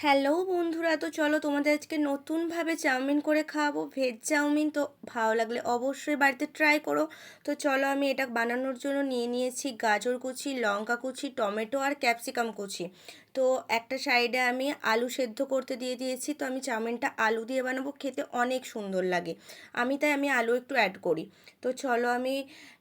Hello বন্ধুরা, তো চলো তোমাদের আজকে নতুনভাবে চাউমিন করে খাওয়াবো, ভেজ চাউমিন। তো ভালো লাগলে অবশ্যই বাড়িতে ট্রাই করো। তো চলো, আমি এটা বানানোর জন্য নিয়ে নিয়েছি গাজর কুচি, লঙ্কা কুচি, টমেটো আর ক্যাপসিকাম কুচি। তো একটা সাইডে আমি আলু সেদ্ধ করতে দিয়ে দিয়েছি। তো আমি চাউমিনটা আলু দিয়ে বানাবো, খেতে অনেক সুন্দর লাগে। তাই আমি আলু একটু অ্যাড করি। তো চলো, আমি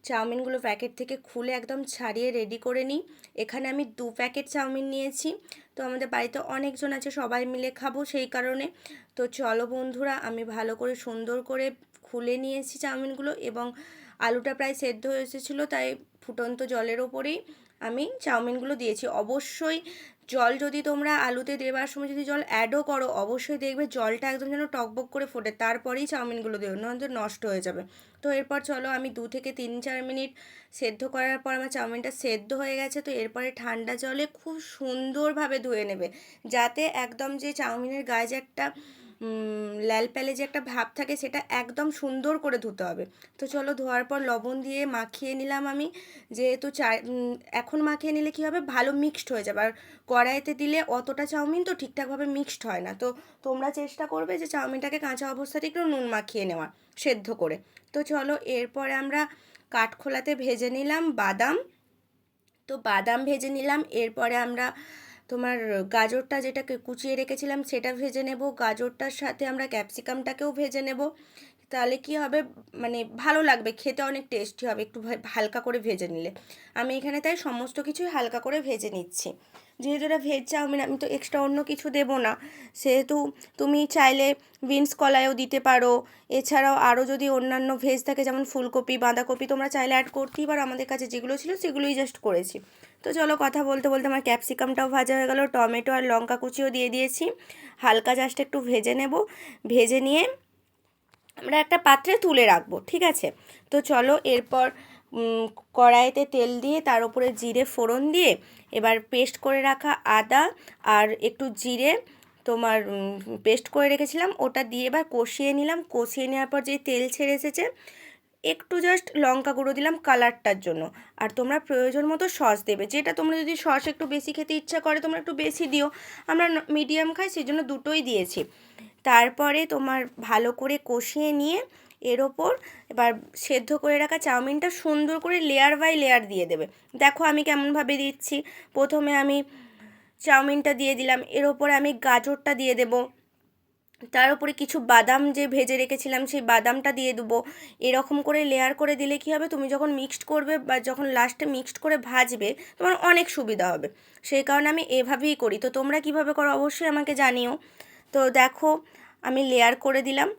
চাউমিনগুলো প্যাকেট থেকে খুলে একদম ছাড়িয়ে রেডি করে নিই। এখানে আমি 2 প্যাকেট চাউমিন নিয়েছি। তো আমাদের বাড়িতে অনেকজন আছে, সবাই মিলে খাবো সেই কারণে। তো চলো বন্ধুরা, আমি ভালো করে সুন্দর করে খুলে নিয়েছি চাউমিনগুলো, এবং আলুটা প্রায় সেদ্ধ হয়ে এসেছিলো, তাই ফুটন্ত জলের ওপরেই আমি চাউমিনগুলো দিয়েছি। অবশ্যই জল যদি তোমরা আলুতে দেওয়ার সময় যদি জল অ্যাডও করো, অবশ্যই দেখবে জলটা একদম যেন টকবক করে ফোটে, তারপরেই চাউমিনগুলো দেবে, নয়তো নষ্ট হয়ে যাবে। তো এরপর চলো, আমি 2 থেকে 3-4 মিনিট সেদ্ধ করার পর আমার চাউমিনটা সেদ্ধ হয়ে গেছে। তো এরপরে ঠান্ডা জলে খুব সুন্দরভাবে ধুয়ে নেবে, যাতে একদম যে চাউমিনের গায়ে যে একটা লাল প্যালে যে একটা ভাব থাকে, সেটা একদম সুন্দর করে ধুতে হবে। তো চলো, ধোয়ার পর লবণ দিয়ে মাখিয়ে নিলাম আমি। যেহেতু এখন মাখিয়ে নিলে কী হবে, ভালো মিক্সড হয়ে যাবে। আর কড়াইতে দিলে অতটা চাউমিন তো ঠিকঠাকভাবে মিক্সড হয় না। তো তোমরা চেষ্টা করবে যে চাউমিনটাকে কাঁচা অবস্থাতে একটু নুন মাখিয়ে নেওয়া, সেদ্ধ করে। তো চলো, এরপরে আমরা কাঠখোলাতে ভেজে নিলাম বাদাম। তো বাদাম ভেজে নিলাম। এরপরে আমরা তোমার গাজরটা যেটাকে কুচিয়ে রেখেছিলাম সেটা ভেজে নেব। গাজরটার সাথে আমরা ক্যাপসিকামটাকেও ভেজে নেব। তাহলে কি হবে, মানে ভালো লাগবে খেতে, অনেক টেস্টি হবে একটু হালকা করে ভেজে নিলে। আমি এখানে তাই সমস্ত কিছুই হালকা করে ভেজে নিচ্ছি। যেহেতু এটা ভেজ চাউমিন, আমি তো এক্সট্রা অন্য কিছু দেবো না। সেহেতু তুমি চাইলে বিনস কলাইও দিতে পারো। এছাড়াও আরও যদি অন্যান্য ভেজ থাকে, যেমন ফুলকপি, বাঁধাকপি, তোমরা চাইলে অ্যাড করতেই পারো। আমাদের কাছে যেগুলো ছিল সেগুলোই জাস্ট করেছি। তো চলো, কথা বলতে বলতে আমার ক্যাপসিকামটাও ভাজা হয়ে গেল, টমেটো আর লঙ্কা কুচিও দিয়ে দিয়েছি। হালকা জাস্ট একটু ভেজে নেব। ভেজে নিয়ে আমরা একটা পাত্রে তুলে রাখবো, ঠিক আছে। তো চলো, এরপর কড়াইতে তেল দিয়ে তার উপরে জিরে ফোড়ন দিয়ে এবার পেস্ট করে রাখা আদা আর একটু জিরে তোমার পেস্ট করে রেখেছিলাম, ওটা দিয়ে এবার কষিয়ে নিলাম। কষিয়ে নেওয়ার পর যে তেল ছেড়ে এসেছে, একটু জাস্ট লঙ্কা গুঁড়ো দিলাম কালারটার জন্য। আর তোমরা প্রয়োজন মতো সস দেবে, যেটা তোমরা যদি সস একটু বেশি খেতে ইচ্ছা করে তোমরা একটু বেশি দিও। আমরা মিডিয়াম খাই, সেই জন্য দুটোই দিয়েছি। তারপরে তোমার ভালো করে কষিয়ে নিয়ে এর ওপর এবার সেদ্ধ করে রাখা চাউমিনটা সুন্দর করে লেয়ার বাই লেয়ার দিয়ে দেবে। দেখো আমি কেমনভাবে দিচ্ছি। প্রথমে আমি চাউমিনটা দিয়ে দিলাম, এর ওপরে আমি গাজরটা দিয়ে দেবো, তার উপরে কিছু বাদাম যে ভেজে রেখেছিলাম সেই বাদামটা দিয়ে দেবো। এরকম করে লেয়ার করে দিলে কী হবে, তুমি যখন মিক্সড করবে বা যখন লাস্টে মিক্সড করে ভাজবে, তোমার অনেক সুবিধা হবে। সেই কারণে আমি এভাবেই করি। তো তোমরা কিভাবে করো অবশ্যই আমাকে জানিও। তো দেখো, আমি লেয়ার করে দিলাম।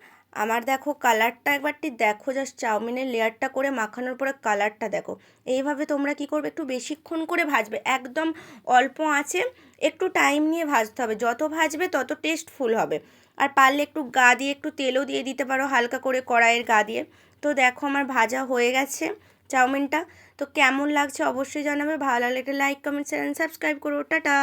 আমার দেখো কালারটা একবারটি দেখো, জাস্ট চাউমিনের লেয়ারটা করে মাখানোর পরে কালারটা দেখো। এইভাবে তোমরা কি করবে, একটু বেশিক্ষণ করে ভাজবে, একদম অল্প আঁচে একটু টাইম নিয়ে ভাজতে হবে। যত ভাজবে তত টেস্টফুল হবে। আর পারলে একটু গা দিয়ে একটু তেলও দিয়ে দিতে পারো, হালকা করে কড়াইয়ের গা দিয়ে। তো দেখো আমার ভাজা হয়ে গেছে চাউমিনটা। তো কেমন লাগছে অবশ্যই জানাবে। ভালো লাগলে একটা লাইক, কমেন্ট, শেয়ার, সাবস্ক্রাইব করো। টাটা।